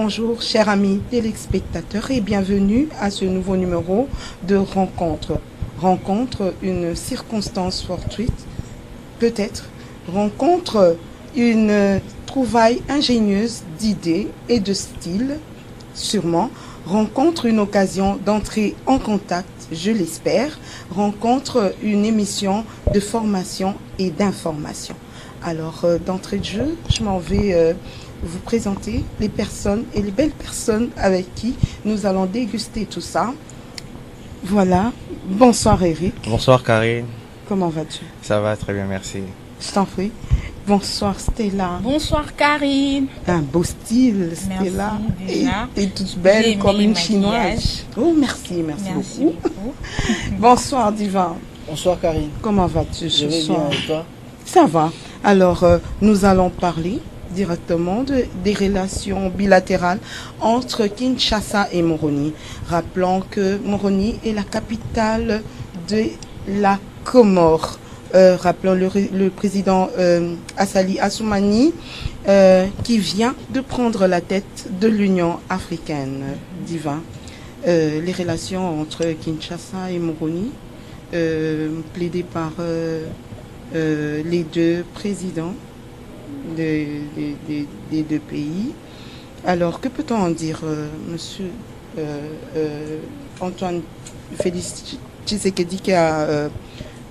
Bonjour chers amis téléspectateurs et bienvenue à ce nouveau numéro de Rencontre. Rencontre, une circonstance fortuite, peut-être. Rencontre, une trouvaille ingénieuse d'idées et de style, sûrement. Rencontre, une occasion d'entrer en contact, je l'espère. Rencontre, une émission de formation et d'information. Alors, d'entrée de jeu, je m'en vais vous présenter les personnes et les belles personnes avec qui nous allons déguster tout ça. Voilà. Bonsoir Eric. Bonsoir Karine. Comment vas-tu? Ça va très bien, merci. Je t'en prie. Bonsoir Stella. Bonsoir Karine. Un beau style Stella. Et toute belle comme une chinoise. Oh merci beaucoup. Bonsoir Diva. Bonsoir Karine. Comment vas-tu ce soir? Je vais bien et toi? Ça va. Alors nous allons parler directement des relations bilatérales entre Kinshasa et Moroni. Rappelons que Moroni est la capitale de la Comore. Rappelons le président Assali Assoumani qui vient de prendre la tête de l'Union africaine. Divin. Les relations entre Kinshasa et Moroni plaidées par les deux présidents des deux pays. Alors, que peut-on en dire, monsieur Antoine Félix Tshisekedi qui a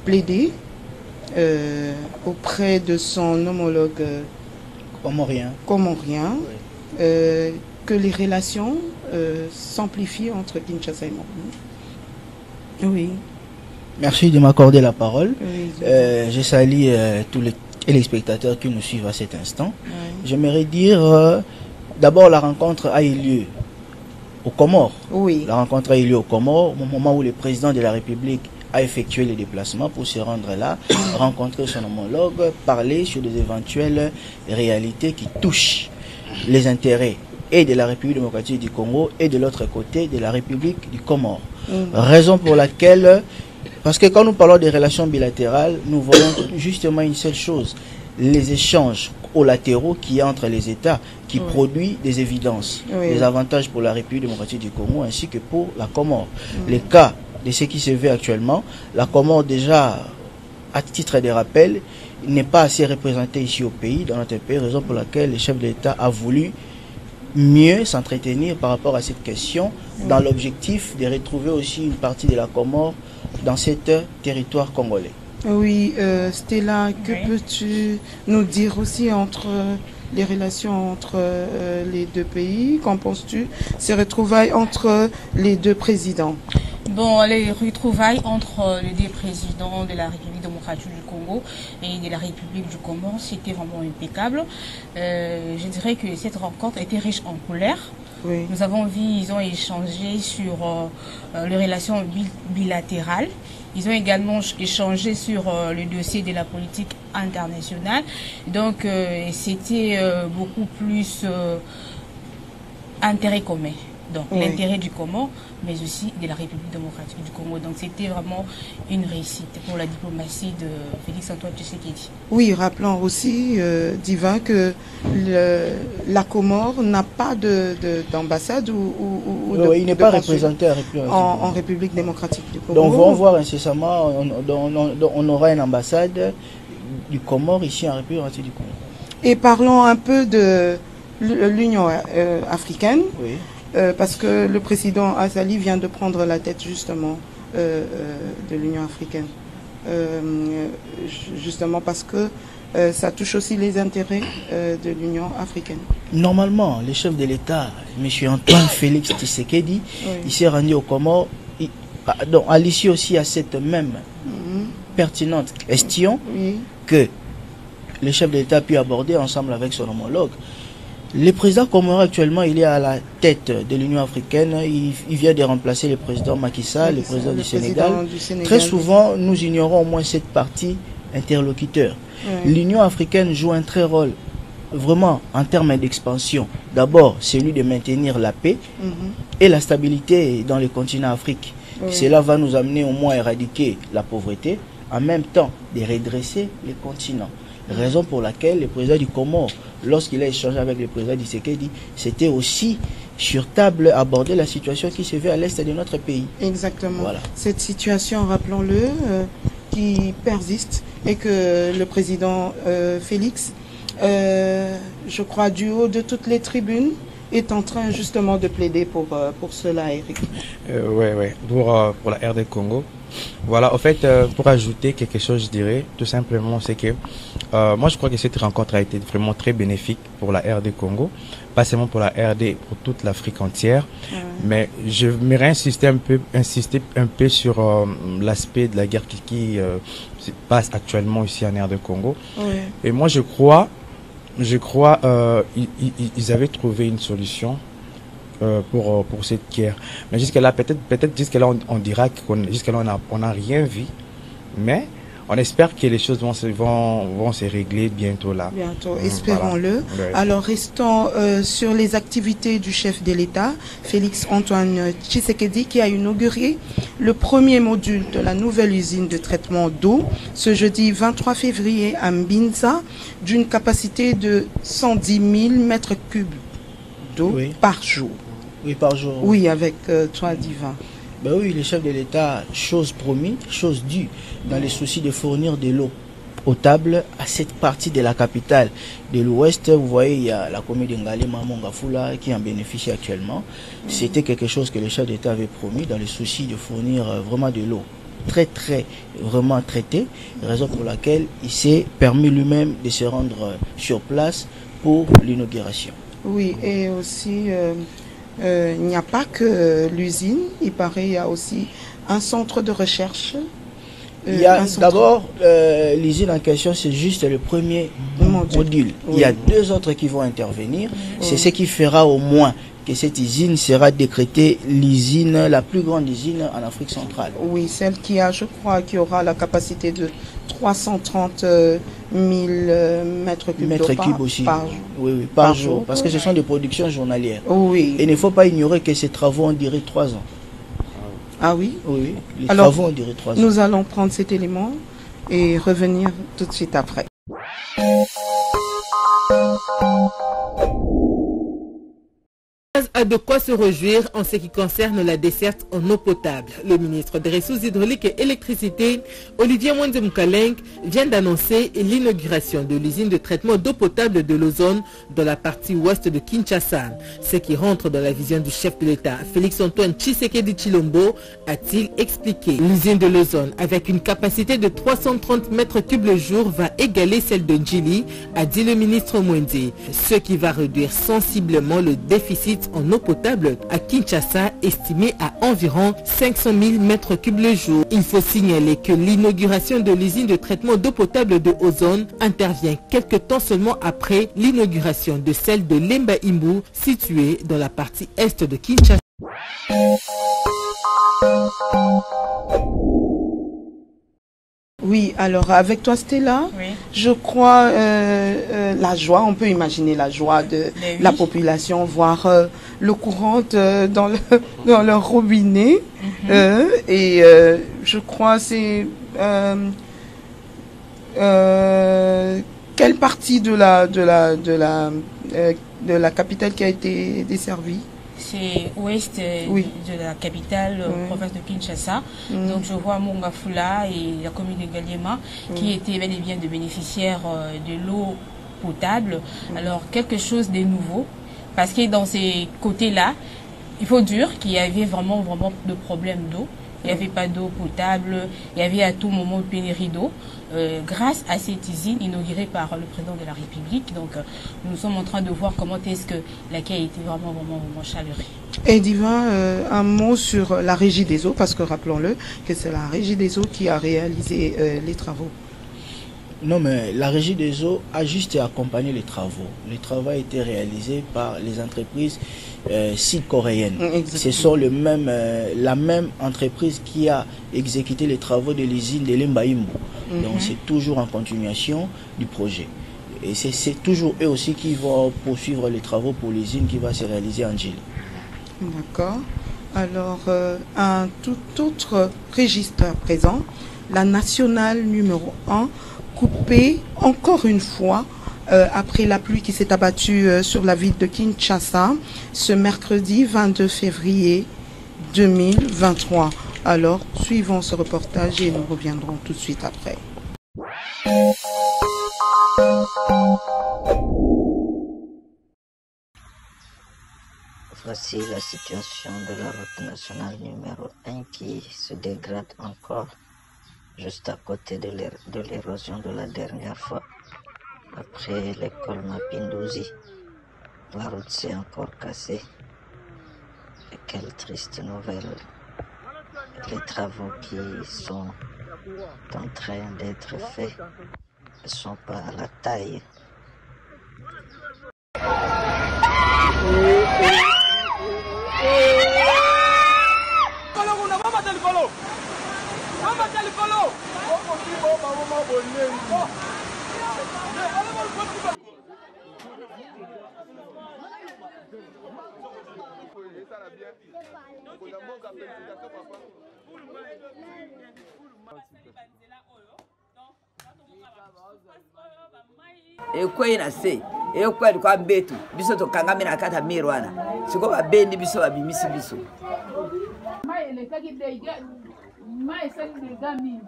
plaidé auprès de son homologue comorien, oui. Que les relations s'amplifient entre Kinshasa et Moroni. Oui. Merci de m'accorder la parole. Oui, je salue tous les spectateurs qui nous suivent à cet instant. oui. J'aimerais dire, d'abord, la rencontre a eu lieu aux Comores. Oui. La rencontre a eu lieu aux Comores au moment où le président de la République a effectué les déplacements pour se rendre là, rencontrer son homologue, parler sur des éventuelles réalités qui touchent les intérêts et de la République démocratique du Congo et de l'autre côté de la République du Comore. Raison pour laquelle, parce que quand nous parlons des relations bilatérales, nous voyons justement une seule chose, les échanges collatéraux qu'il y a entre les États qui produisent des évidences, des avantages pour la République démocratique du Congo ainsi que pour la Comore. Les cas de ce qui se fait actuellement, la Comore déjà, à titre de rappel, n'est pas assez représentée ici au pays, dans notre pays, raison pour laquelle le chef de l'État a voulu mieux s'entretenir par rapport à cette question, dans l'objectif de retrouver aussi une partie de la Comore dans ce territoire congolais. Oui, Stella, que peux-tu nous dire aussi entre les relations entre les deux pays? Qu'en penses-tu? Ces retrouvailles entre les deux présidents? Bon, les retrouvailles entre les deux présidents de la République démocratique du Congo et de la République du Comore, c'était vraiment impeccable. Je dirais que cette rencontre était riche en couleurs. Oui. Nous avons vu, ils ont échangé sur les relations bilatérales. Ils ont également échangé sur le dossier de la politique internationale. Donc, c'était beaucoup plus intérêt commun. Donc, l'intérêt du Congo, mais aussi de la République démocratique du Congo. Donc, c'était vraiment une réussite pour la diplomatie de Félix Antoine Tshisekedi. Oui, rappelons aussi, Divin, que la Comore n'a pas d'ambassade il n'est pas représenté en République démocratique du Congo. Donc, on va voir incessamment, on aura une ambassade du Comore ici en République démocratique du Congo. Et parlons un peu de l'Union africaine. Oui. Parce que le président Assali vient de prendre la tête justement de l'Union africaine. Justement parce que ça touche aussi les intérêts de l'Union africaine. Normalement, le chef de l'État, M. Antoine Félix Tshisekedi, il s'est rendu aux Comores. Donc, à l'issue aussi à cette même pertinente question que le chef de l'État a pu aborder ensemble avec son homologue. Le président comorien actuellement, il est à la tête de l'Union africaine. Il vient de remplacer le président Macky Sall, le président du Sénégal. Très souvent, nous ignorons au moins cette partie interlocuteur. L'Union africaine joue un très rôle vraiment en termes d'expansion. D'abord, celui de maintenir la paix et la stabilité dans le continent Afrique. Cela va nous amener au moins à éradiquer la pauvreté, en même temps de redresser le continent. Raison pour laquelle le président du Comore lorsqu'il a échangé avec le président Tshisekedi, c'était aussi sur table aborder la situation qui se fait à l'est de notre pays. Exactement. Voilà. Cette situation, rappelons-le, qui persiste et que le président Félix, je crois, du haut de toutes les tribunes, est en train justement de plaider pour cela, Eric. Ouais, pour la RD Congo. Voilà, en fait, pour ajouter quelque chose, je dirais, tout simplement, c'est que moi, je crois que cette rencontre a été vraiment très bénéfique pour la RD Congo, pas seulement pour la RD, pour toute l'Afrique entière. Mais je m'aimerais insister un peu sur l'aspect de la guerre qui se passe actuellement ici en RD Congo. Et moi, je crois, ils avaient trouvé une solution pour cette guerre. Mais jusqu'à-là, peut-être jusqu'à-là, on dira jusqu'à-là, on n'a rien vu. Mais on espère que les choses vont se régler bientôt là. Bientôt, espérons-le. Voilà. Ouais. Alors, restons sur les activités du chef de l'État, Félix Antoine Tshisekedi, qui a inauguré le premier module de la nouvelle usine de traitement d'eau ce jeudi 23 février à Mbinza, d'une capacité de 110 000 mètres cubes d'eau par jour. Oui, par jour. Oui, avec toi, Divin. Ben oui, le chef de l'État, chose promise, chose due, dans les soucis de fournir de l'eau potable à cette partie de la capitale de l'Ouest. Vous voyez, il y a la commune d'Ngalema Mongafula qui en bénéficie actuellement. C'était quelque chose que le chef d'État avait promis dans les soucis de fournir vraiment de l'eau vraiment traitée, raison pour laquelle il s'est permis lui-même de se rendre sur place pour l'inauguration. Oui, et aussi, il n'y a pas que l'usine, il paraît, il y a aussi un centre de recherche. Il y a d'abord, l'usine en question, c'est juste le premier module. Oui. Il y a 2 autres qui vont intervenir. C'est ce qui fera au moins que cette usine sera décrétée l'usine, la plus grande usine en Afrique centrale. Oui, celle qui a, je crois, qui aura la capacité de 330 000 mètres cubes aussi. Par jour. Oui, par jour. Parce que ce sont des productions journalières. Oui. Et il ne faut pas ignorer que ces travaux ont duré 3 ans. Ah oui? Oui, les travaux ont duré 3 ans. Nous allons prendre cet élément et revenir tout de suite après. A de quoi se réjouir en ce qui concerne la desserte en eau potable. Le ministre des Ressources hydrauliques et électricité, Olivier Mwende Moukaleng, vient d'annoncer l'inauguration de l'usine de traitement d'eau potable de l'Ozone dans la partie ouest de Kinshasa. Ce qui rentre dans la vision du chef de l'État, Félix Antoine Tshisekedi Tshilombo, a-t-il expliqué. L'usine de l'Ozone, avec une capacité de 330 mètres cubes le jour, va égaler celle de Ndjili, a dit le ministre Mwende, ce qui va réduire sensiblement le déficit en eau potable à Kinshasa, estimé à environ 500 000 mètres cubes le jour. Il faut signaler que l'inauguration de l'usine de traitement d'eau potable de Ozone intervient quelques temps seulement après l'inauguration de celle de Lemba Imbu, située dans la partie est de Kinshasa. Oui, alors avec toi Stella, je crois la joie, on peut imaginer la joie de la population, voir l'eau courante dans leur robinet. Et je crois c'est quelle partie de la capitale qui a été desservie? C'est ouest de la capitale, province de Kinshasa. Donc je vois Mongafula et la commune de Ngaliema qui étaient bel et bien de bénéficiaires de l'eau potable. Alors quelque chose de nouveau, parce que dans ces côtés-là, il faut dire qu'il y avait vraiment de problèmes d'eau. Il n'y avait pas d'eau potable, il y avait à tout moment pénurie d'eau. Grâce à cette usine inaugurée par le président de la République, donc nous sommes en train de voir comment est-ce que l'accueil a été vraiment chaleureux. Et Divin, un mot sur la régie des eaux, parce que rappelons-le que c'est la régie des eaux qui a réalisé les travaux. Non, mais la régie des eaux a juste accompagné les travaux. Les travaux ont été réalisés par les entreprises sud-coréennes. Ce sont la même entreprise qui a exécuté les travaux de l'usine de Lemba Imbu. Donc c'est toujours en continuation du projet. Et c'est toujours eux aussi qui vont poursuivre les travaux pour l'usine qui va se réaliser en Gilles. D'accord. Alors, un tout autre registre à présent, la nationale numéro 1, coupée encore une fois après la pluie qui s'est abattue sur la ville de Kinshasa ce mercredi 22 février 2023. Alors, suivons ce reportage et nous reviendrons tout de suite après. Voici la situation de la route nationale numéro 1 qui se dégrade encore juste à côté de l'érosion de la dernière fois. Après l'école Mapinduzi, la route s'est encore cassée. Et quelle triste nouvelle. Les travaux qui sont en train d'être faits ne sont pas à la taille. Ekwei na se ekwei alikuwa mbetu biso tokangamina kata mirwana siko babendi biso babimisi biso mai elekaki dege mai seli degami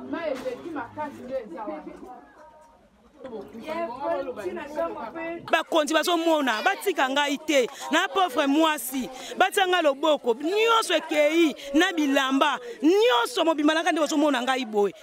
mai eleki makasi leza bakonzi bazomona batika ngai te na pauvre mwasi batia loboko nyonso ekei na bilamba nyonso mobimba na nde bazomona ngai boye.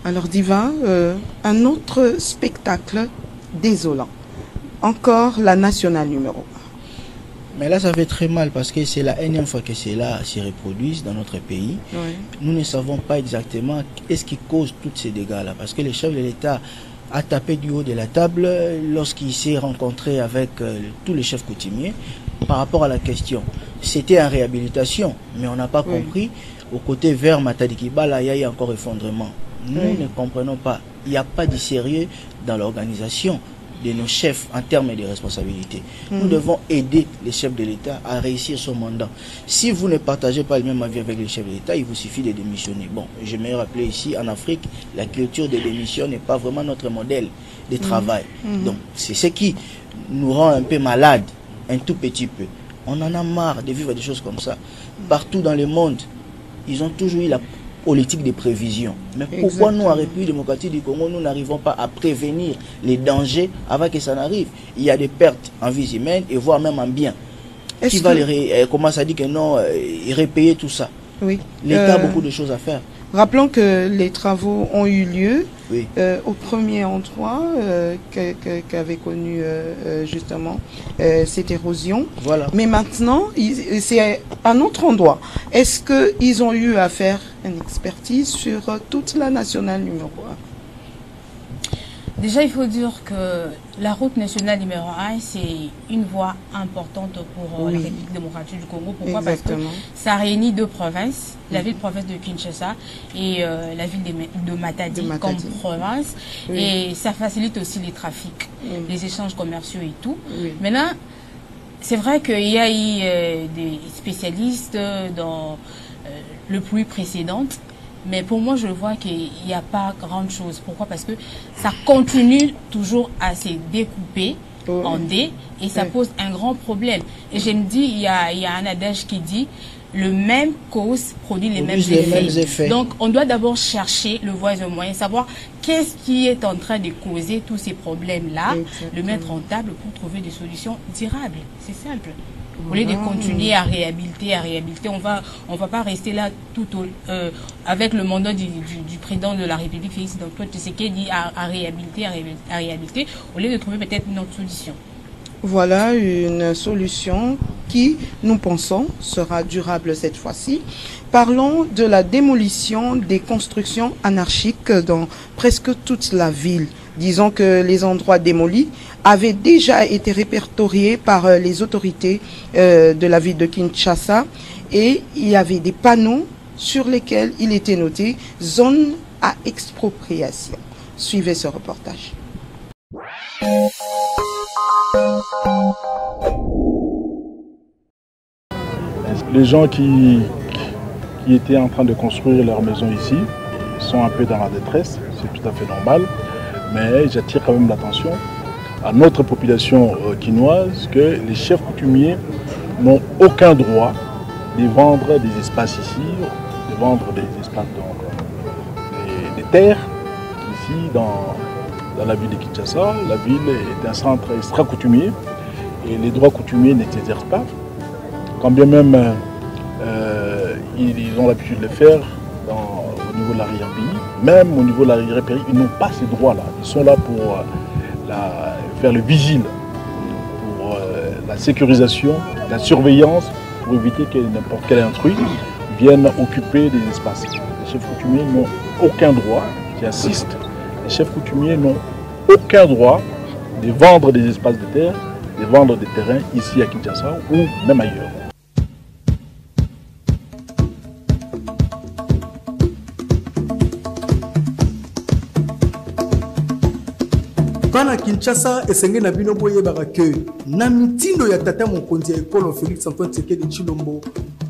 Alors Diva, un autre spectacle désolant. Encore la nationale numéro 1. Mais là, ça fait très mal parce que c'est la énième fois que cela se reproduit dans notre pays. Oui. Nous ne savons pas exactement ce qui cause tous ces dégâts-là. Parce que le chef de l'État a tapé du haut de la table lorsqu'il s'est rencontré avec tous les chefs coutumiers par rapport à la question. C'était en réhabilitation, mais on n'a pas compris. Au côté vers Matadikibala, il y a eu encore effondrement. Nous ne comprenons pas. Il n'y a pas de sérieux dans l'organisation de nos chefs en termes de responsabilité. Nous devons aider les chefs de l'État à réussir son mandat. Si vous ne partagez pas le même avis avec les chefs de l'État, il vous suffit de démissionner. Bon, je me rappelle ici, en Afrique, la culture de démission n'est pas vraiment notre modèle de travail. Donc, c'est ce qui nous rend un peu malades, un tout petit peu. On en a marre de vivre des choses comme ça. Partout dans le monde, ils ont toujours eu la politique de prévision. Mais pourquoi nous, en République démocratique du Congo, nous n'arrivons pas à prévenir les dangers avant que ça n'arrive? Il y a des pertes en vies humaines et voire même en biens. Qui va commence à dire que non, repayer tout ça? Oui. L'État a beaucoup de choses à faire. Rappelons que les travaux ont eu lieu au premier endroit qu'avait connu justement cette érosion. Voilà. Mais maintenant, c'est un autre endroit. Est-ce qu'ils ont eu à faire une expertise sur toute la nationale numéro 1? Déjà, il faut dire que la route nationale numéro 1, c'est une voie importante pour la République démocratique du Congo. Pourquoi? Parce que ça réunit deux provinces, la ville-province de Kinshasa et la ville de Matadi comme province. Et ça facilite aussi les trafics, les échanges commerciaux et tout. Maintenant, c'est vrai qu'il y a eu des spécialistes dans le pluie précédente. Mais pour moi, je vois qu'il n'y a pas grand chose. Pourquoi? Parce que ça continue toujours à se découper en dés et ça pose un grand problème. Et je me dis, il y a un adage qui dit le même cause produit les mêmes effets. Donc, on doit d'abord chercher le voie et le moyen, savoir qu'est-ce qui est en train de causer tous ces problèmes-là, le mettre en table pour trouver des solutions durables. C'est simple. Au lieu de continuer à réhabiliter, on va pas rester là tout avec le mandat du président de la République, Félix Antoine Tshisekedi, dit à réhabiliter, au lieu de trouver peut-être une autre solution. Voilà une solution qui, nous pensons, sera durable cette fois-ci. Parlons de la démolition des constructions anarchiques dans presque toute la ville. Disons que les endroits démolis avaient déjà été répertoriés par les autorités de la ville de Kinshasa et il y avait des panneaux sur lesquels il était noté « Zone à expropriation ». Suivez ce reportage. Les gens qui étaient en train de construire leur maison ici sont un peu dans la détresse, c'est tout à fait normal, mais j'attire quand même l'attention à notre population quinoise que les chefs coutumiers n'ont aucun droit de vendre des espaces ici, de vendre des espaces, des terres ici dans la ville de Kinshasa. La ville est un centre extra coutumier et les droits coutumiers ne s'exercent pas. Quand bien même ils ont l'habitude de le faire au niveau de l'arrière-pays, même au niveau de l'arrière-pays, ils n'ont pas ces droits-là. Ils sont là pour faire le vigile, pour la sécurisation, la surveillance, pour éviter que n'importe quel intrus vienne occuper des espaces. Les chefs coutumiers n'ont aucun droit, j'insiste, les chefs coutumiers n'ont aucun droit de vendre des espaces de terre, de vendre des terrains ici à Kinshasa ou même ailleurs. Bana Kinshasa esenge na bino boye barake na mitindo ya tata mokonzi ya ekolo Félix Antoine Tshisekedi Tshilombo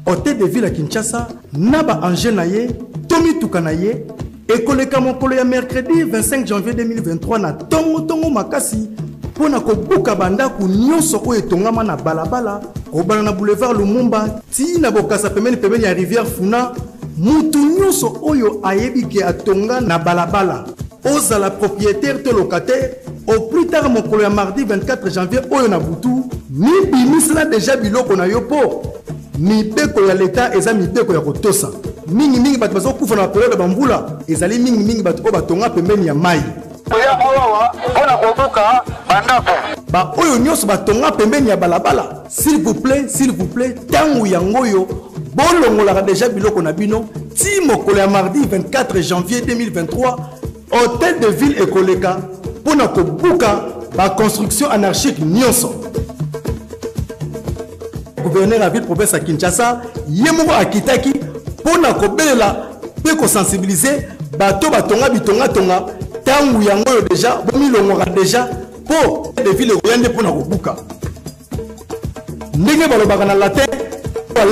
hôtel de ville à Kinshasa na ba ange na ye tomi tukana ye ekoleka mokolo ya mercredi 25 janvier 2023 na tongo makasi pona ko buka banda ku nyonso oyo etongama na balabala kobana na boulevard Lumumba ti na bokasa pemeni ya rivière Funa mutu nyonso oyo ayebi ke atonga na balabala ozala propriétaire to locataire au plus tard mokolo ya mardi 24 janvier oyo na butu mibimisela déjà biloko na yo po mibeko ya leta eza mibeko ya kotosa mingi bato bazo kufa na période bambula ezali mingi bato oyo batonga pembeni ya mai ba oyo nyonso batonga pembeni ya balabala s'il vous plaît tangu yango yo bolongolaka déjà biloko na bino ti mokolo ya mardi 24 janvier 2023 hôtel de ville ekoleka pona ko buka ba construction anarchique nyonso. Gouverneur la ville province à Kinshasa yemoko akitaki pona ko belela pe ko sensibiliser bato batonga bitonga tangu yango yo déjà bomilongwa déjà po de ville ekoyande pona ko buka ndenge balobaka na latin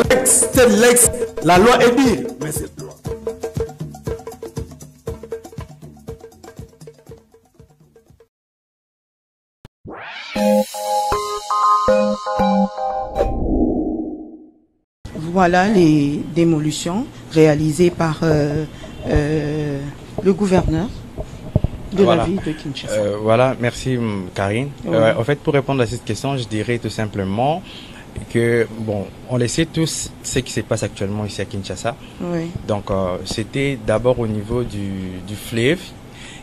lex tel lex la loi est dire mais c'est Voilà les démolitions réalisées par le gouverneur de la ville de Kinshasa. Voilà, merci Karine. Oui. En fait, pour répondre à cette question, je dirais tout simplement que, bon, on le sait tous ce qui se passe actuellement ici à Kinshasa. Oui. Donc, c'était d'abord au niveau du fleuve.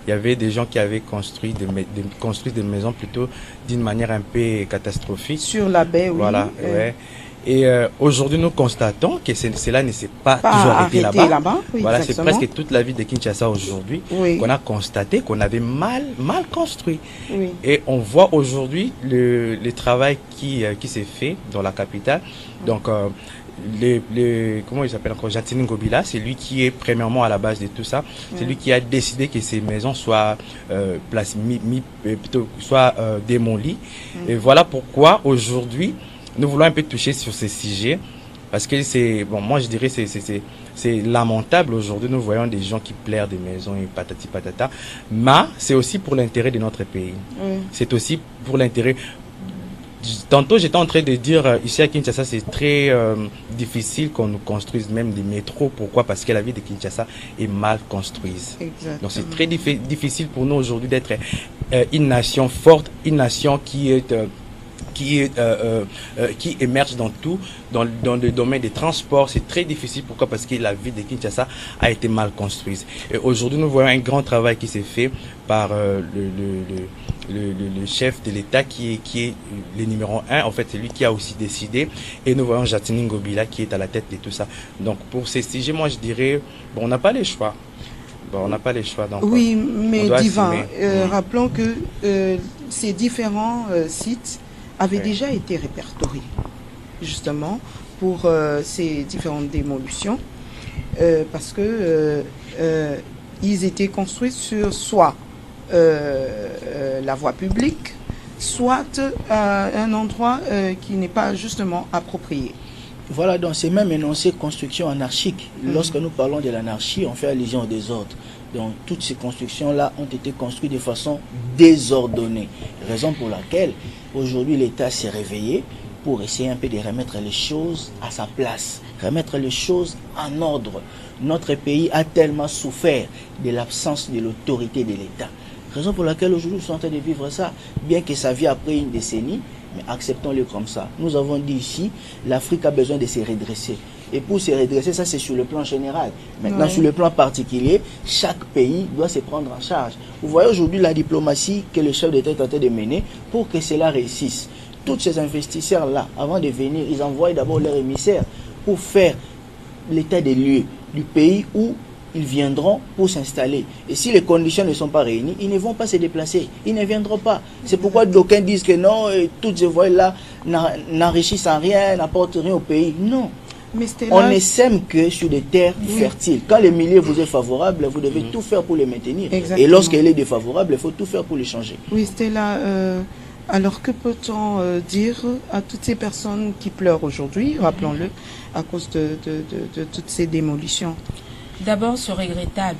Il y avait des gens qui avaient construit des maisons plutôt d'une manière un peu catastrophique. Sur la baie, oui. Voilà, ouais. Et aujourd'hui, nous constatons que cela ne s'est pas toujours arrêté là-bas. Oui, voilà, c'est exactement. presque toute la ville de Kinshasa aujourd'hui qu'on a constaté qu'on avait mal construit. Oui. Et on voit aujourd'hui le travail qui s'est fait dans la capitale. Donc, comment il s'appelle encore, Jatine Ngobila, c'est lui qui est premièrement à la base de tout ça. C'est lui qui a décidé que ces maisons soient démolies. Et voilà pourquoi aujourd'hui nous voulons un peu toucher sur ces sujets, parce que c'est, bon, moi je dirais c'est lamentable aujourd'hui. Nous voyons des gens qui plairent des maisons et patati patata, mais c'est aussi pour l'intérêt de notre pays. C'est aussi pour l'intérêt. Tantôt j'étais en train de dire ici à Kinshasa c'est très difficile qu'on nous construise même des métros. Pourquoi? Parce que la ville de Kinshasa est mal construite. Exactement. Donc c'est très difficile pour nous aujourd'hui d'être une nation forte, une nation qui émerge dans tout, dans le domaine des transports. C'est très difficile. Pourquoi? Parce que la ville de Kinshasa a été mal construite. Et aujourd'hui, nous voyons un grand travail qui s'est fait par le chef de l'État qui est le numéro 1. En fait, c'est lui qui a aussi décidé. Et nous voyons Jatini Ngobila qui est à la tête de tout ça. Donc, pour ces sujets, moi, je dirais, bon, on n'a pas les choix. Bon, on n'a pas les choix. Donc, oui, mais Divin, rappelons que ces différents sites avaient déjà été répertoriés, justement, pour ces différentes démolitions, parce que ils étaient construits sur soit la voie publique, soit un endroit qui n'est pas justement approprié. Voilà, donc c'est même énoncé construction anarchique. Lorsque nous parlons de l'anarchie, on fait allusion au désordre. Donc toutes ces constructions-là ont été construites de façon désordonnée. Raison pour laquelle aujourd'hui l'État s'est réveillé pour essayer un peu de remettre les choses à sa place, remettre les choses en ordre. Notre pays a tellement souffert de l'absence de l'autorité de l'État. Raison pour laquelle aujourd'hui nous sommes en train de vivre ça, bien que ça vient après une décennie, mais acceptons-le comme ça. Nous avons dit ici, l'Afrique a besoin de se redresser. Et pour se redresser, ça c'est sur le plan général. Maintenant, sur le plan particulier, chaque pays doit se prendre en charge. Vous voyez aujourd'hui la diplomatie que le chef d'État est en train de mener pour que cela réussisse. Tous ces investisseurs-là, avant de venir, ils envoient d'abord leurs émissaires pour faire l'état des lieux du pays où ils viendront pour s'installer. Et si les conditions ne sont pas réunies, ils ne vont pas se déplacer. Ils ne viendront pas. C'est pourquoi d'aucuns disent que non, toutes ces voies-là n'enrichissent en rien, n'apportent rien au pays. Non. Mais on ne sème que sur des terres fertiles. Quand le milieu vous est favorable, vous devez tout faire pour les maintenir. Exactement. Et lorsqu'elle est défavorable, il faut tout faire pour les changer. Oui, Stella, alors que peut-on dire à toutes ces personnes qui pleurent aujourd'hui, rappelons-le, à cause de toutes ces démolitions? D'abord, c'est regrettable.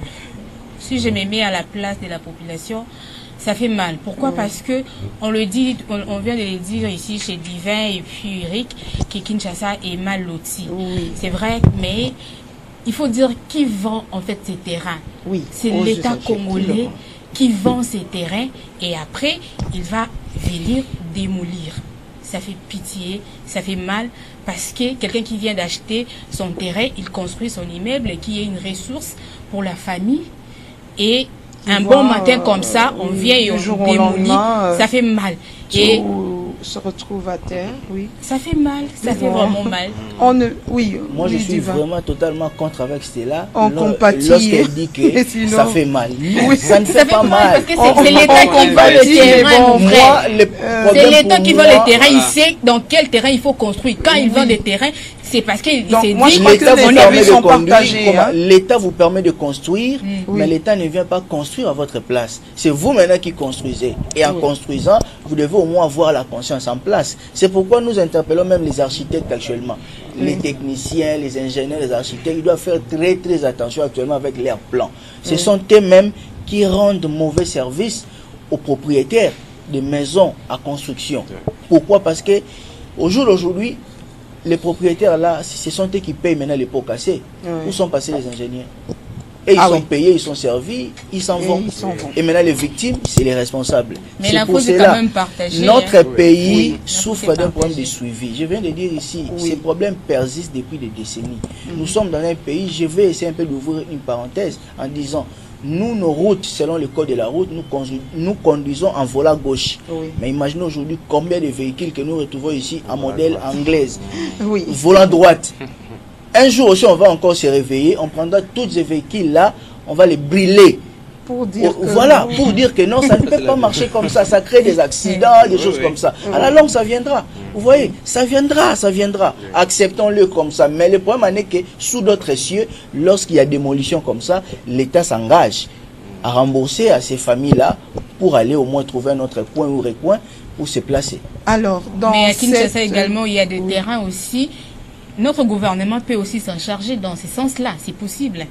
Si je me mets à la place de la population, ça fait mal. Pourquoi? Parce que on le dit, on vient de le dire ici chez Divin et puis Eric, que Kinshasa est mal loti. C'est vrai, mais il faut dire qui vend en fait ces terrains. C'est l'État congolais qui vend ces terrains et après il va venir démolir. Ça fait pitié, ça fait mal, parce que quelqu'un qui vient d'acheter son terrain, il construit son immeuble qui est une ressource pour la famille. Et un bon matin comme ça, on vient et on démolit, ça fait mal. Et se retrouve à terre, ça fait mal, ça fait vraiment mal. Moi je suis vraiment totalement contre avec Stella. On compatit. Lorsqu'elle dit que ça fait mal. Ça ne fait pas mal. Parce que c'est l'État qui vend le terrain, mon frère. C'est l'État qui vend le terrain, il sait dans quel terrain il faut construire. Quand il vend des terrains, c'est parce qu'il s'est dit l'État vous permet de construire, mais l'État ne vient pas construire à votre place. C'est vous maintenant qui construisez. Et en construisant, vous devez au moins avoir la conscience en place. C'est pourquoi nous interpellons même les architectes actuellement. Les techniciens, les ingénieurs, les architectes, ils doivent faire très très attention actuellement avec leurs plans. Ce sont eux-mêmes qui rendent mauvais service aux propriétaires de maisons à construction. Pourquoi? Parce que au jour d'aujourd'hui, les propriétaires là, ce sont eux qui payent maintenant les pots cassés. Où sont passés les ingénieurs? Et ils sont payés, ils sont servis, ils s'en vont. Et maintenant les victimes, c'est les responsables. Mais la cause est quand même partagée. Notre pays souffre d'un problème de suivi. Je viens de dire ici, ces problèmes persistent depuis des décennies. Nous sommes dans un pays, je vais essayer un peu d'ouvrir une parenthèse en disant, nous, nos routes, selon le code de la route, nous conduisons en volant gauche. Mais imaginez aujourd'hui combien de véhicules que nous retrouvons ici en modèle anglaise. Volant droite. Un jour aussi, on va encore se réveiller, on prendra tous ces véhicules-là, on va les brûler. Pour dire que pour dire que non, ça ne peut pas marcher comme ça, ça crée des accidents, des choses comme ça. À la longue, ça viendra. Vous voyez, ça viendra. Acceptons-le comme ça. Mais le problème est que sous d'autres cieux, lorsqu'il y a démolition comme ça, l'État s'engage à rembourser à ces familles-là pour aller au moins trouver un autre coin ou recoin pour se placer. Alors, mais à Kinshasa également, il y a des terrains aussi. Notre gouvernement peut aussi s'en charger dans ce sens-là, c'est possible.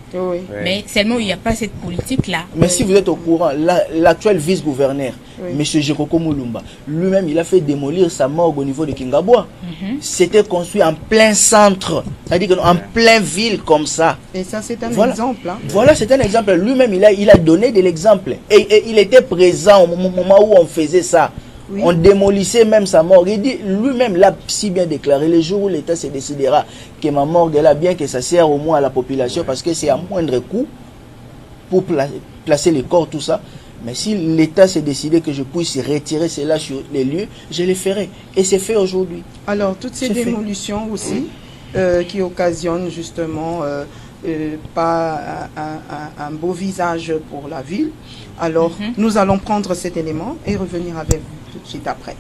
Mais seulement il n'y a pas cette politique-là. Mais si vous êtes au courant, l'actuel vice-gouverneur, M. Jekoko Mulumba, lui-même, il a fait démolir sa morgue au niveau de Kingabwa. C'était construit en plein centre, c'est-à-dire en plein ville comme ça. Et ça, c'est un exemple. Voilà, c'est un exemple. Lui-même, il a donné de l'exemple. Et il était présent au moment où on faisait ça. On démolissait même sa morgue. Il dit, lui-même l'a si bien déclaré, le jour où l'État se décidera que ma morgue est là, bien que ça sert au moins à la population, parce que c'est à moindre coût pour placer les corps, tout ça. Mais si l'État s'est décidé que je puisse retirer cela sur les lieux, je le ferai. Et c'est fait aujourd'hui. Alors, toutes ces démolitions aussi, qui occasionnent justement pas un beau visage pour la ville. Alors, nous allons prendre cet élément et revenir avec vous tout de suite après.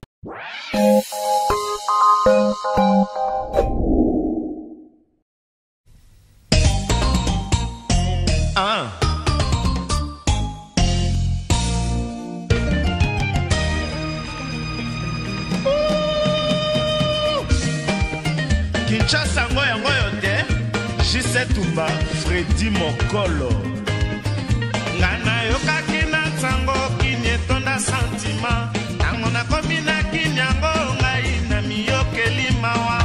Kinshasa ngoya te Jise Tumba Freddy Mokolo ngana yoka kina tsango kinyetonda sentima tango na komina kinyango ngai na miyokeli mawa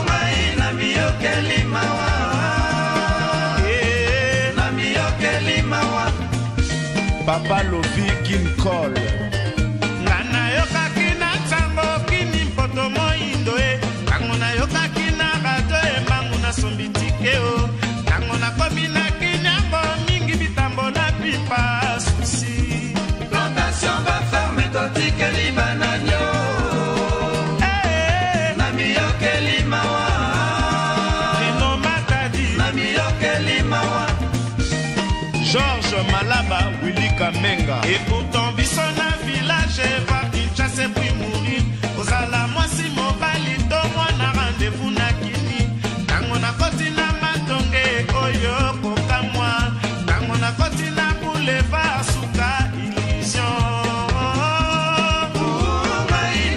ngai na miyokeli mawa na miyokeli mawa Papa Lovi Kinkol ngana yoka kina tsango kini mpoto moindo na yoka kina gato emanguna sombitikeo tango na komina kinyango mingi bitambo na pipa susi plantation va ferme totike libananyo na miyoke limawa Rino Matadi na miyoke limawa Georges Malaba Willy Kamenga et pourtant biso na village va Kinshasa puis mourir ozala mwasi mobali to mwana rendez-vous na kini tango na koti na matonge oyo kokamwa tango na koti na boulevard suka illusion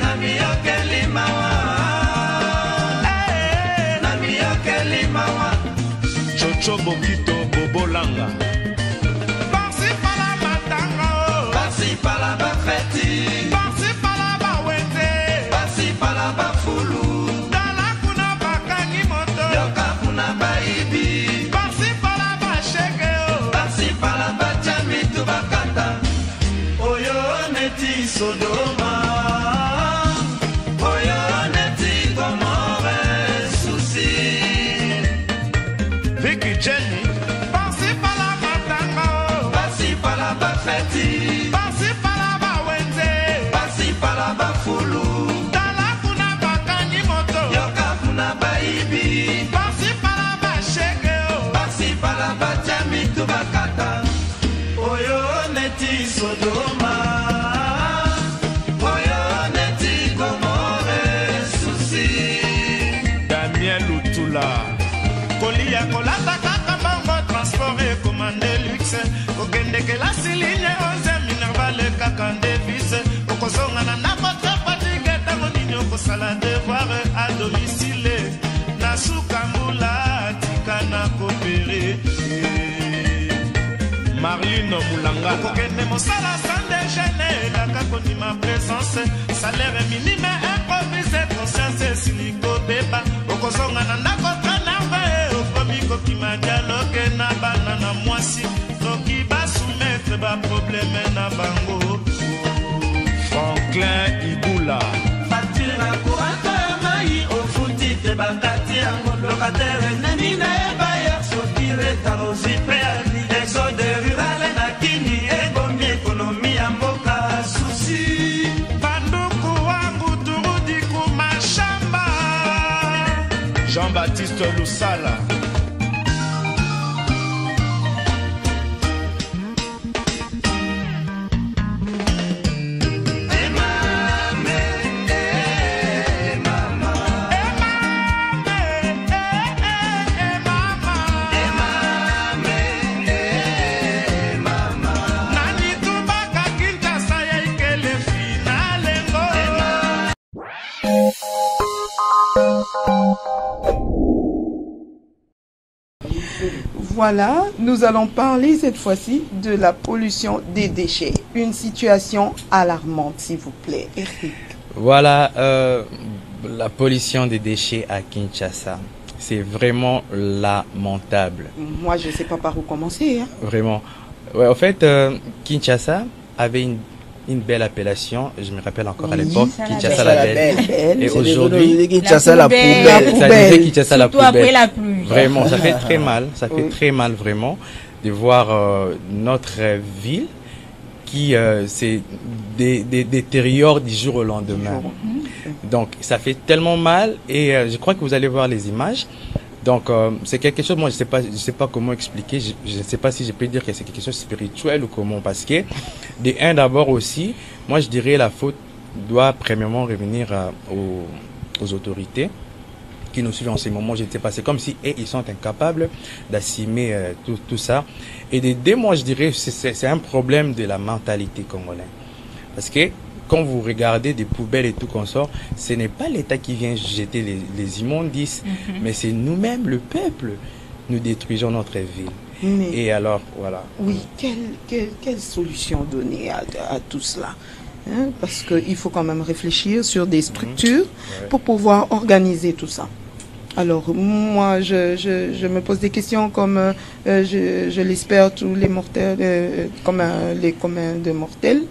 na miyokeli mawa na miyokeli mawa Chocho Bokito Bobolanga Barsi pala matanga Barsi pala bakreti Sodoma, Oyoneti Gomorre, Souci. Vicky Jenny, Passi par la Matanga, Passi par la Bafeti, Passi par la Bawenze, Passi par la Bafoulou, Dala Kuna Bakani Moto, Yoka Kuna Baibi, Passi par la Bacheke, Passi par la Bachami Tubakata, Oyoneti Sodoma. Kolia kolata kaka bango transport et commande luxe kokende ke la siline oze minervale kaka devise okozonga na nakote fatigue tango ninyo kosala devoir à domicile na sukambula tika na kopere Marlene Moulanga kokende mosala sans déjeuner kaka konima présence salaire minime improvisé conscience silico beba okozonga na nakote qui m'a dialogué na banana mwasi noki ba soumettre ba problème na bango Franklin Ibula facture na courant mai au fouti te bakati yango locataire nani na bailleur sortir tarosi préavis exode rural na kini ebomi économie ya mboka souci banduku wangu turudi kumashamba Jean-Baptiste Lusala Voilà, nous allons parler cette fois-ci de la pollution des déchets. Une situation alarmante, s'il vous plaît. Eric. Voilà, la pollution des déchets à Kinshasa. C'est vraiment lamentable. Moi, je ne sais pas par où commencer. Hein. Vraiment. Ouais, en fait, Kinshasa avait une belle appellation, je me rappelle encore à l'époque, Kinshasa la belle. Et aujourd'hui, Kinshasa la poubelle. Ça disait Kinshasa la poubelle. Après la pluie. Vraiment, ça fait très mal, ça fait très mal vraiment. de voir notre ville qui se détériore du jour au lendemain. Donc ça fait tellement mal et je crois que vous allez voir les images. Donc c'est quelque chose, moi je sais pas comment expliquer, je ne sais pas si je peux dire que c'est quelque chose de spirituel ou comment, parce que d'abord aussi, moi je dirais la faute doit premièrement revenir aux autorités qui nous suivent en ce moment. Je ne sais pas, c'est comme si ils sont incapables d'assumer tout ça. Et moi je dirais c'est un problème de la mentalité congolaise, parce que quand vous regardez des poubelles et tout qu'on sort, ce n'est pas l'État qui vient jeter les immondices, mais c'est nous-mêmes, le peuple, nous détruisons notre ville. Mais, et alors, voilà. Oui, quelle solution donner à tout cela, hein? Parce qu'il faut quand même réfléchir sur des structures pour pouvoir organiser tout ça. Alors, moi, je me pose des questions comme, je l'espère, tous les mortels, comme les communs de mortels.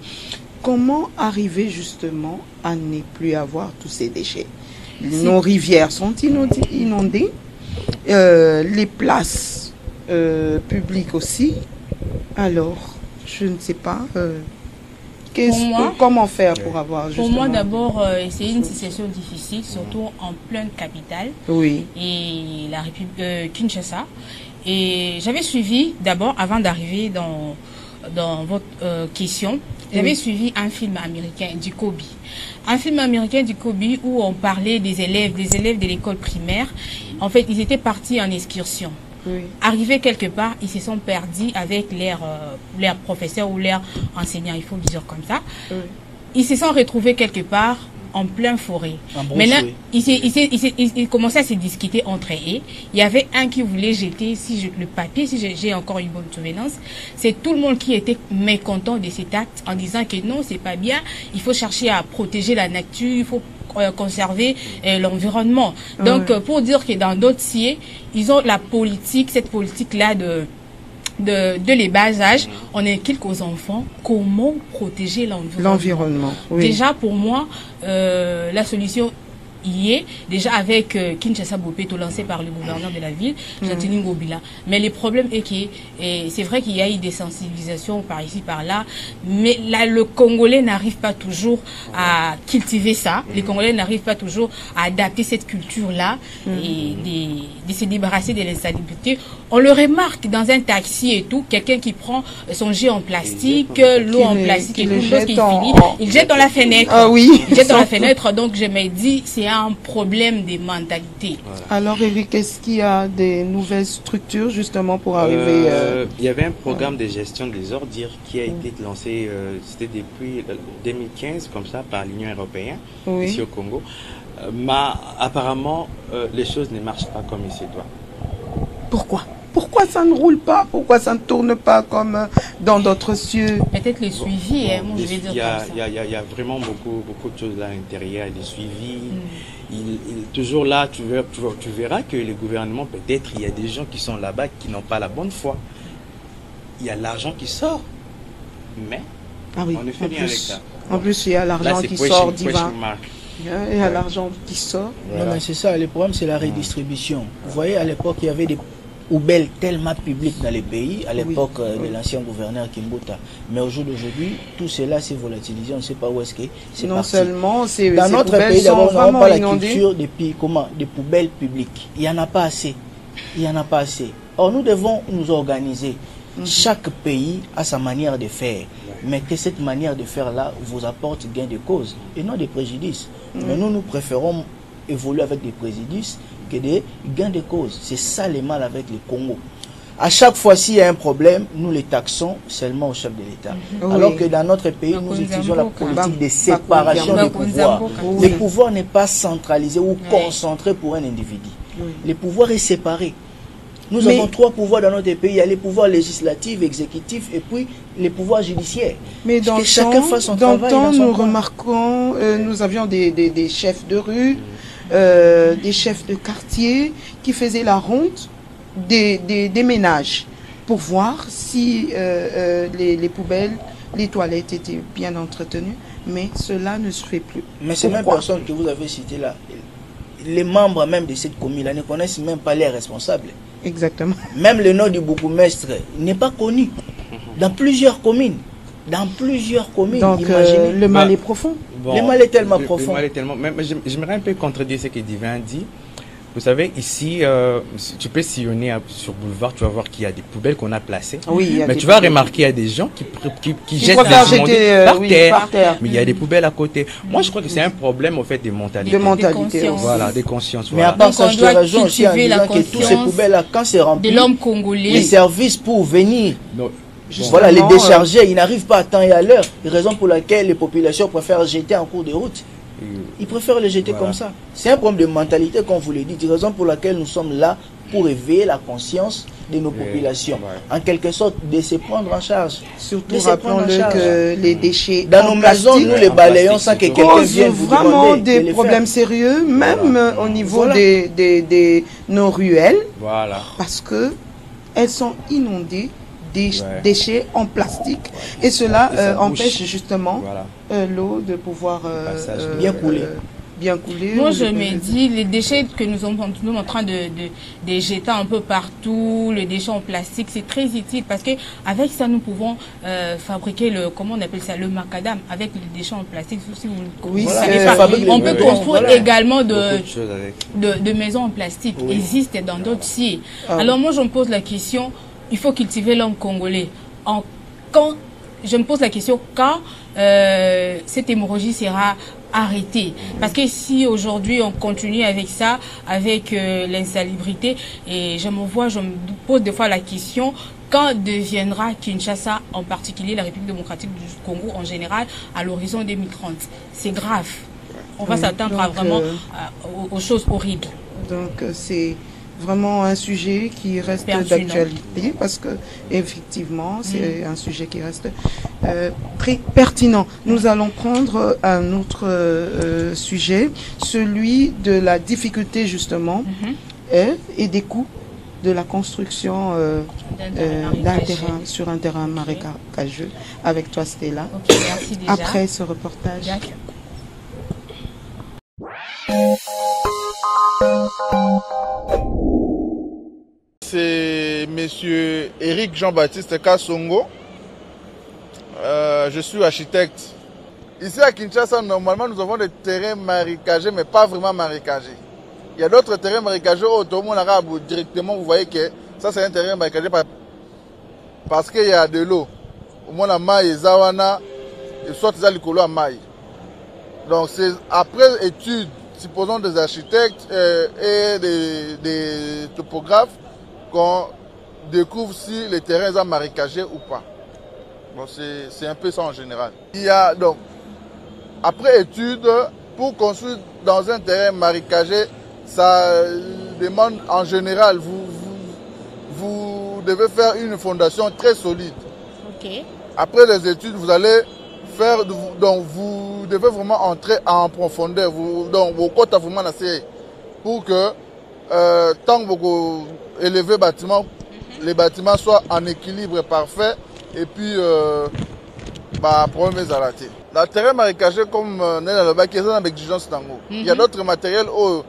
Comment arriver justement à ne plus avoir tous ces déchets? Nos rivières sont inondées, les places publiques aussi. Alors, je ne sais pas comment faire pour avoir justement... Pour moi, d'abord, c'est une situation difficile, surtout en pleine capitale. Oui. Et la République Kinshasa. Et j'avais suivi, d'abord, avant d'arriver dans votre question, j'avais suivi un film américain du Kobe. Un film américain du Kobe où on parlait des élèves de l'école primaire. En fait, ils étaient partis en excursion. Oui. Arrivés quelque part, ils se sont perdus avec leurs professeurs ou leurs enseignants, il faut le dire comme ça. Oui. Ils se sont retrouvés quelque part en pleine forêt. Maintenant, ils commençaient à se discuter entre eux. Il y avait un qui voulait jeter le papier, si j'ai encore une bonne souvenance. C'est tout le monde qui était mécontent de cet acte en disant que non, c'est pas bien. Il faut chercher à protéger la nature, il faut conserver l'environnement. Donc, pour dire que dans d'autres sièges, ils ont la politique, cette politique-là de les bas âges, on inculque aux enfants comment protéger l'environnement. Oui. Déjà, pour moi, la solution y est, déjà avec Kinshasa Bopeto lancé par le gouverneur de la ville, Jatini Ngobila. Mais le problème est que c'est vrai qu'il y a eu des sensibilisations par ici, par là, mais là, le Congolais n'arrive pas toujours à cultiver ça. Les Congolais n'arrivent pas toujours à adapter cette culture-là et de se débarrasser de l'insalubrité. On le remarque dans un taxi et tout, quelqu'un qui prend son jet en plastique, l'eau en plastique et tout, lorsqu'il finit, il jette dans la fenêtre. Ah oui. Il jette dans la fenêtre, donc je me dis, c'est un problème de mentalité. Voilà. Alors Eric, est-ce qu'il y a des nouvelles structures justement pour arriver Il y avait un programme de gestion des ordures qui a été lancé, c'était depuis 2015 comme ça par l'Union européenne ici au Congo. Mais apparemment, les choses ne marchent pas comme il se doit. Pourquoi ça ne roule pas? Pourquoi ça ne tourne pas comme dans d'autres cieux? Peut-être le suivi, moi je vais dire comme ça. Il y a vraiment beaucoup de choses là à l'intérieur, des suivis. Toujours là, tu verras que les gouvernements, peut-être, il y a des gens qui sont là-bas qui n'ont pas la bonne foi. Il y a l'argent qui sort, mais on ne fait rien avec ça. En plus, il y a l'argent qui sort d'Ivan. Il y a l'argent qui sort. Voilà. Non, mais c'est ça, le problème, c'est la redistribution. Vous voyez, à l'époque, il y avait des poubelles tellement publiques dans les pays, à l'époque de l'ancien gouverneur Kimbuta. Mais au jour d'aujourd'hui, tout cela s'est volatilisé, on ne sait pas où est-ce que c'est non parti. Seulement, dans notre pays, d'abord, on n'a pas la culture des poubelles publiques. Il n'y en a pas assez. Il n'y en a pas assez. Or, nous devons nous organiser. Chaque pays a sa manière de faire. Mais que cette manière de faire-là vous apporte gain de cause et non des préjudices. Mais nous préférons évoluer avec des préjudices que des gains de cause. C'est ça le mal avec le Congo. À chaque fois, s'il y a un problème, nous les taxons seulement au chef de l'État. Alors que dans notre pays, nous utilisons la politique de séparation des pouvoirs. Le pouvoir n'est pas centralisé ou concentré pour un individu. Le pouvoir est séparé. Nous avons trois pouvoirs dans notre pays. Il y a les pouvoirs législatifs, exécutifs et puis les pouvoirs judiciaires. Mais dans le temps, nous remarquons, nous avions des chefs de rue, des chefs de quartier qui faisaient la ronde des ménages pour voir si les poubelles, les toilettes étaient bien entretenues. Mais cela ne se fait plus. Mais ces mêmes personnes que vous avez citées là, les membres même de cette commune-là ne connaissent même pas les responsables. Exactement. Même le nom du bourgmestre n'est pas connu dans plusieurs communes. Dans plusieurs communes, donc imaginez. Le mal est profond. Bon, le mal est tellement profond. Le mal est tellement... Mais j'aimerais un peu contredire ce que Divin dit. Vous savez, ici, tu peux sillonner sur Boulevard, tu vas voir qu'il y a des poubelles qu'on a placées. Oui, mais tu vas remarquer qu'il y a des gens qui jettent des immondices par terre. Mais il y a des poubelles à côté. Moi, je crois que c'est un problème, au fait, des mentalités. De mentalité. Voilà, des consciences. Mais à part ça, je te rejoins aussi en disant que tous ces poubelles-là, quand c'est rempli, de l'homme congolais, les services pour venir... Non. Voilà, les décharger, ils n'arrivent pas à temps et à l'heure. Raison pour laquelle les populations préfèrent jeter en cours de route. Ils préfèrent les jeter comme ça. C'est un problème de mentalité, comme vous l'avez dit. Raison pour laquelle nous sommes là pour éveiller la conscience de nos populations. En quelque sorte, de se prendre en charge. Surtout, rappelons-le que les déchets dans nos maisons, nous les balayons sans que quelqu'un vienne vous vraiment demander des problèmes sérieux, même au niveau de nos ruelles. Voilà. Parce que elles sont inondées des déchets en plastique et cela empêche justement l'eau de pouvoir bien couler. Moi, je me dis, les déchets que nous sommes en train de jeter un peu partout, les déchets en plastique, c'est très utile parce que avec ça, nous pouvons fabriquer comment on appelle ça, le macadam avec les déchets en plastique. Si vous ne savez pas, on peut construire également de maisons en plastique. Existent dans d'autres sites. Alors moi, je me pose la question. Il faut cultiver l'homme congolais. Je me pose la question quand cette hémorragie sera arrêtée. Parce que si aujourd'hui on continue avec ça, avec l'insalubrité, et je me pose des fois la question, quand deviendra Kinshasa, en particulier la République démocratique du Congo en général, à l'horizon 2030? C'est grave. On va s'attendre vraiment aux choses horribles. Donc c'est vraiment un sujet qui reste d'actualité parce que effectivement c'est un sujet qui reste très pertinent. Nous allons prendre un autre sujet, celui de la difficulté justement et des coûts de la construction d'un terrain sur un terrain marécageux. Avec toi Stella. Okay, merci déjà. Après ce reportage. Jack. C'est monsieur Eric Jean-Baptiste Kassongo. Je suis architecte. Ici à Kinshasa, normalement, nous avons des terrains marécagés, mais pas vraiment marécagés. Il y a d'autres terrains marécagés au Tomo Arabe directement. Vous voyez que ça, c'est un terrain marécagé parce qu'il y a de l'eau. Au moins, la maille, Zawana, et soit les alikolo à maille. Donc, c'est après études, supposons des architectes et des topographes, qu'on découvre si les terrains sont marécagés ou pas. Bon, c'est un peu ça en général. Il y a donc, après étude, pour construire dans un terrain marécagé, ça demande en général, vous devez faire une fondation très solide. Okay. Après les études, vous allez faire, donc vous devez vraiment entrer en profondeur, donc vos côtes vraiment assez pour que tant que vous élevez bâtiment, les bâtiments soient en équilibre parfait et puis problème est arrêté. Le terrain marécagé comme le bac, il y a une exigence. Il y a d'autres matériels où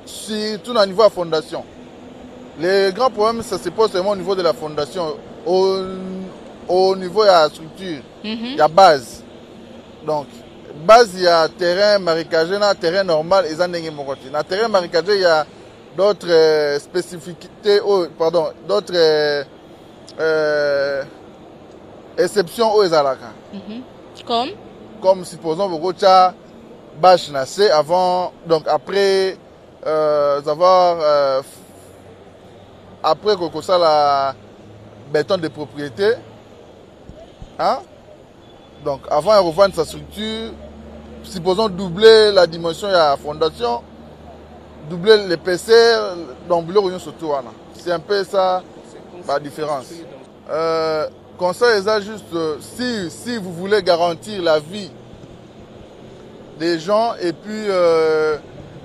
surtout au niveau de la fondation. Les grands problèmes, ça se pose seulement au niveau de la fondation. Au niveau de la structure, il y a base. Donc, base, il y a terrain marécagé, terrain normal, et dans le terrain marécagé, il y a d'autres spécificités, d'autres exceptions aux Ezalaka. Comme supposons que vous avez bâche nassé avant, donc après avoir après que ça la béton de propriété, hein? Donc avant de revendre sa structure, supposons doubler la dimension de la fondation, doubler l'épaisseur, donc surtout c'est un peu ça la différence. Conseil est juste si vous voulez garantir la vie des gens et puis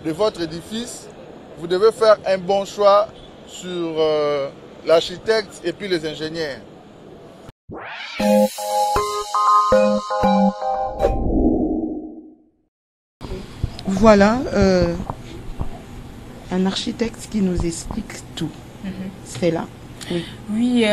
de votre édifice, vous devez faire un bon choix sur l'architecte et puis les ingénieurs. Voilà un architecte qui nous explique tout. C'est là. Oui, oui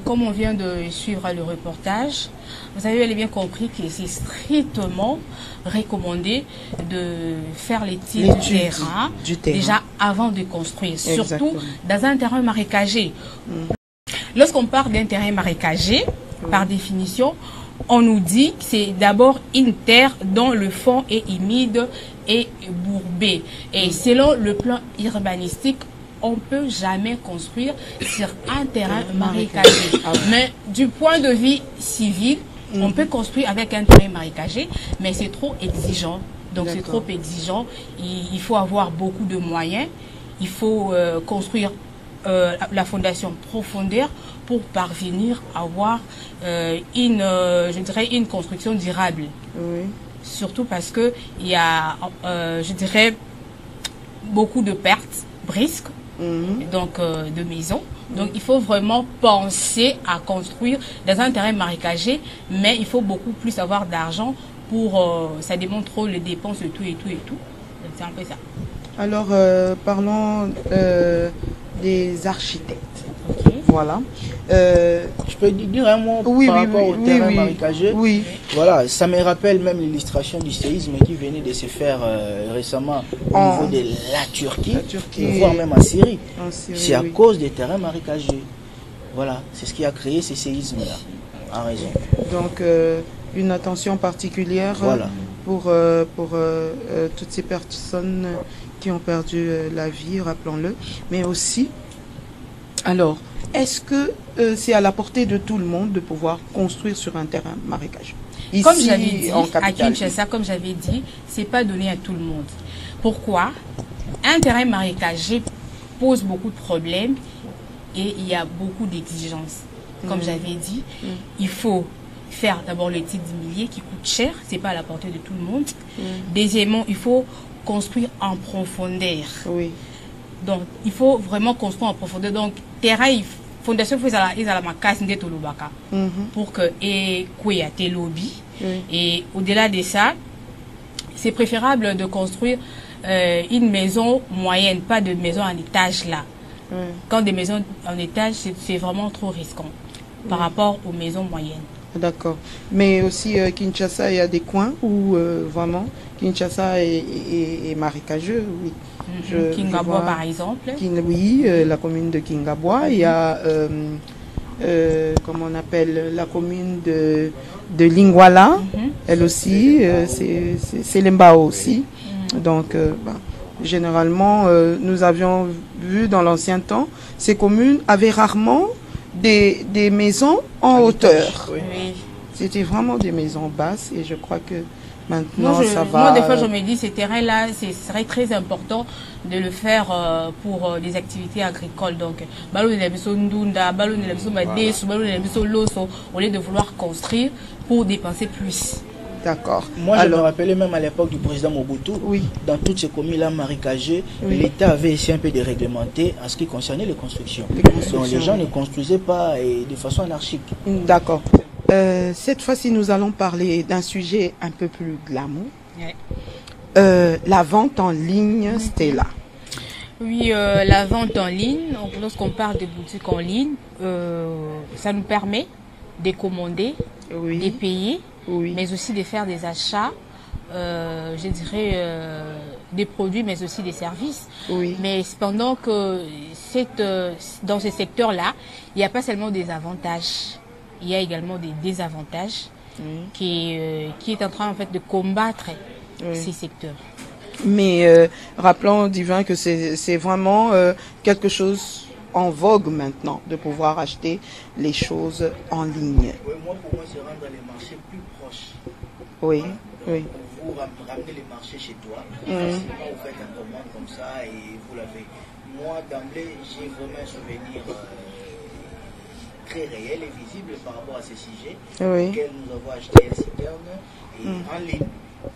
comme on vient de suivre le reportage, vous avez bien compris que c'est strictement recommandé de faire l'étude du terrain déjà avant de construire, surtout dans un terrain marécagé. Lorsqu'on parle d'un terrain marécagé, par définition, on nous dit que c'est d'abord une terre dont le fond est humide et bourbé. Et selon le plan urbanistique, on ne peut jamais construire sur un terrain marécagé. Mais du point de vue civil, on peut construire avec un terrain marécagé, mais c'est trop exigeant. Donc c'est trop exigeant. Il faut avoir beaucoup de moyens. Il faut construire la fondation profondeur pour parvenir à avoir je dirais, une construction durable. Surtout parce que il y a, je dirais, beaucoup de pertes brisques, donc de maisons. Donc il faut vraiment penser à construire dans un terrain marécagé, mais il faut beaucoup plus avoir d'argent pour, ça demande trop les dépenses et tout et tout et tout. C'est un peu ça. Alors parlons des architectes. Voilà. Je peux dire un mot par rapport au terrain marécagé. Voilà, ça me rappelle même l'illustration du séisme qui venait de se faire récemment au niveau de la Turquie, voire même en Syrie. C'est à cause des terrains marécagés. Voilà, c'est ce qui a créé ces séismes-là, en raison. Donc, une attention particulière pour toutes ces personnes qui ont perdu la vie, rappelons-le, mais aussi, alors, est-ce que c'est à la portée de tout le monde de pouvoir construire sur un terrain marécageux? Ici, comme j'avais dit, à Kinshasa, comme j'avais dit, c'est pas donné à tout le monde. Pourquoi? Un terrain marécagé pose beaucoup de problèmes et il y a beaucoup d'exigences. Comme j'avais dit, il faut faire d'abord le titre d'immobilier qui coûte cher, c'est pas à la portée de tout le monde. Deuxièmement, il faut construire en profondeur. Donc, il faut vraiment construire en profondeur. Donc, terrain, fondation, il faut la macasse de Tolobaka pour que et lobby. Et au-delà de ça, c'est préférable de construire une maison moyenne, pas de maison en étage là. Quand des maisons en étage, c'est vraiment trop risquant par rapport aux maisons moyennes. D'accord. Mais aussi, Kinshasa, il y a des coins où vraiment Kinshasa est marécageux, oui. Kingabwa, par exemple. Oui, la commune de Kingabwa. Il y a, comment on appelle, la commune de Lingwala. Elle aussi, c'est Lembao aussi. Donc, généralement, nous avions vu dans l'ancien temps, ces communes avaient rarement des maisons en hauteur. C'était vraiment des maisons basses et je crois que maintenant ça va. Moi, des fois, je me dis, ces terrains-là, ce serait très important de le faire pour des activités agricoles. Donc, au lieu de vouloir construire pour dépenser plus. D'accord. Moi, je me rappelais même à l'époque du président Mobutu, dans toutes ces communes-là marécagées, l'État avait essayé un peu de réglementer en ce qui concernait les constructions. Donc, les gens ne construisaient pas de façon anarchique. D'accord. Cette fois-ci, nous allons parler d'un sujet un peu plus glamour. La vente en ligne, Stella. Oui, la vente en ligne, lorsqu'on parle de boutiques en ligne, ça nous permet de commander, de payer, mais aussi de faire des achats, je dirais, des produits, mais aussi des services. Mais cependant que dans ce secteur-là, il n'y a pas seulement des avantages, il y a également des désavantages qui est en train en fait de combattre ces secteurs. Mais rappelons, Divin, que c'est vraiment quelque chose en vogue maintenant, de pouvoir acheter les choses en ligne. Moi, pour moi, c'est rendre les marchés plus proches. Vous ramenez les marchés chez toi, facilement vous faites un commande comme ça et vous l'avez. Moi, d'emblée, j'ai vraiment un souvenir très réel et visible par rapport à ces sujets auxquels nous avons acheté à Citerne et en ligne.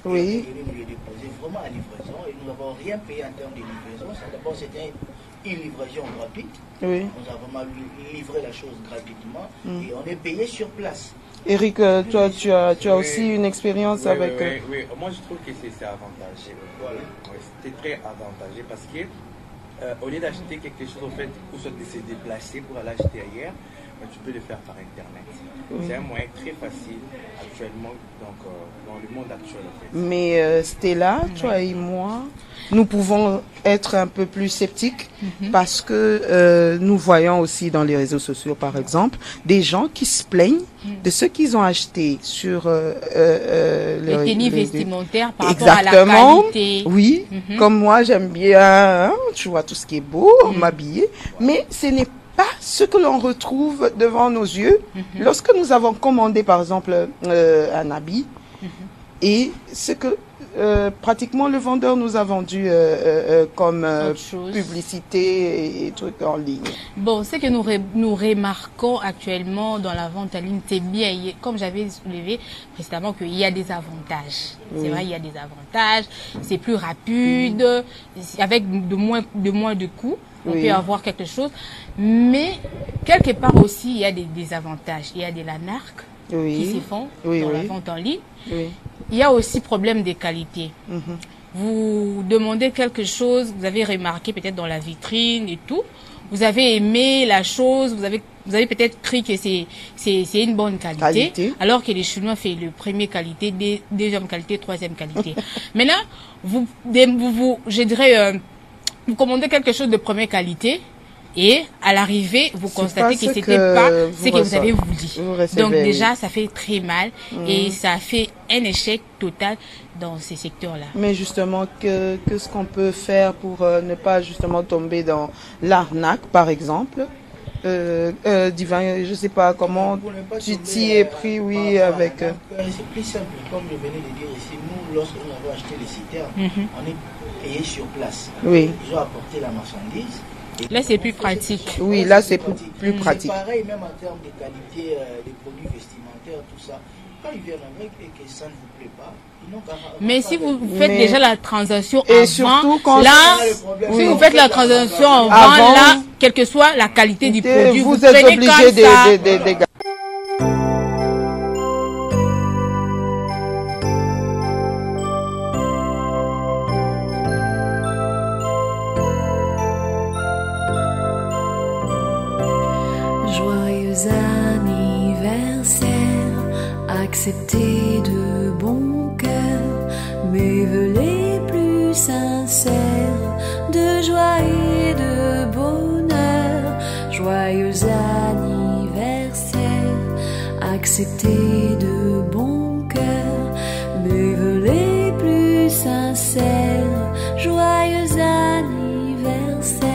Et nous les déposer vraiment à livraison et nous n'avons rien payé en termes de livraison. D'abord, c'était une livraison gratuite. On a vraiment livré la chose gratuitement et on est payé sur place. Eric, toi, tu as aussi une expérience avec... Oui, moi je trouve que c'est avantageux. C'est très avantageux parce que au lieu d'acheter quelque chose, en fait, ou soit de se déplacer pour aller acheter ailleurs, tu peux le faire par Internet. C'est un moyen très facile actuellement, donc dans le monde actuel. En fait. Mais Stella, toi et moi, nous pouvons être un peu plus sceptiques parce que nous voyons aussi dans les réseaux sociaux, par exemple, des gens qui se plaignent de ce qu'ils ont acheté sur les tenues vestimentaires par Exactement, rapport à la qualité. Oui, comme moi j'aime bien, tu vois, tout ce qui est beau, m'habiller, mais ce n'est pas ce que l'on retrouve devant nos yeux lorsque nous avons commandé par exemple un habit et ce que pratiquement le vendeur nous a vendu comme publicité et trucs en ligne. Bon, ce que nous remarquons actuellement dans la vente en ligne, c'est bien, comme j'avais soulevé précédemment, qu'il y a des avantages. C'est vrai, il y a des avantages, c'est plus rapide, avec de moins de coûts. On peut avoir quelque chose, mais quelque part aussi il y a des désavantages. Il y a des lanarques qui se font dans la vente en ligne. Il y a aussi problème de qualité. Vous demandez quelque chose, vous avez remarqué peut-être dans la vitrine et tout, vous avez aimé la chose, vous avez peut-être cru que c'est une bonne qualité, alors que les Chinois font le premier qualité, deuxième qualité, troisième qualité. Maintenant, je dirais, vous commandez quelque chose de première qualité et à l'arrivée, vous constatez que c'était pas ce que vous avez voulu. Donc déjà, ça fait très mal et ça fait un échec total dans ces secteurs-là. Mais justement, qu'est-ce qu'on peut faire pour ne pas justement tomber dans l'arnaque, par exemple? Divin, je sais pas comment tu t'y es pris, avec... C'est plus simple, comme je venais de dire ici, nous, lorsque nous avons acheté les citernes, on est payé sur place. Ils ont apporté la marchandise. Là, c'est plus pratique. Oui, là, c'est plus pratique. C'est pareil, même en termes de qualité des produits vestimentaires, tout ça. Quand ils viennent avec et que ça ne vous plaît pas, ils n'ont qu'à... Mais si vous faites déjà la transaction et avant, surtout quand là, si vous faites la transaction avant, là, quelle que soit la qualité du produit, vous êtes obligé de accepter de bon cœur mes vœux les plus sincères de joie et de bonheur. Joyeux anniversaire, accepter de bon cœur mes vœux les plus sincères. Joyeux anniversaire.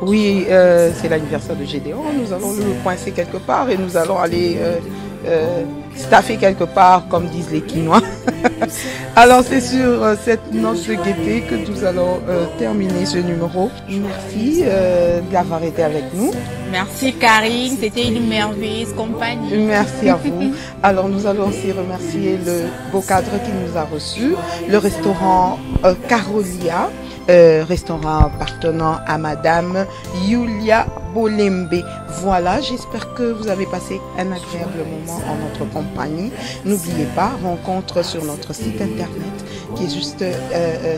Oui, c'est l'anniversaire de Gédéon. Nous allons le coincer quelque part et nous allons aller staffer quelque part, comme disent les Quinois. Alors, c'est sur cette note de gaieté que nous allons terminer ce numéro. Merci d'avoir été avec nous. Merci Karine, c'était une merveilleuse compagnie. Merci à vous. Alors, nous allons aussi remercier le beau cadre qui nous a reçus, le restaurant Carolia. Restaurant appartenant à Madame Yulia Bolembe. Voilà, j'espère que vous avez passé un agréable moment en notre compagnie. N'oubliez pas, rencontre sur notre site internet qui est juste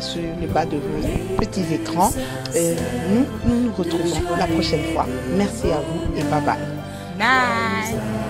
sur le bas de vos petits écrans. Nous nous retrouvons la prochaine fois. Merci à vous et bye bye. Bye.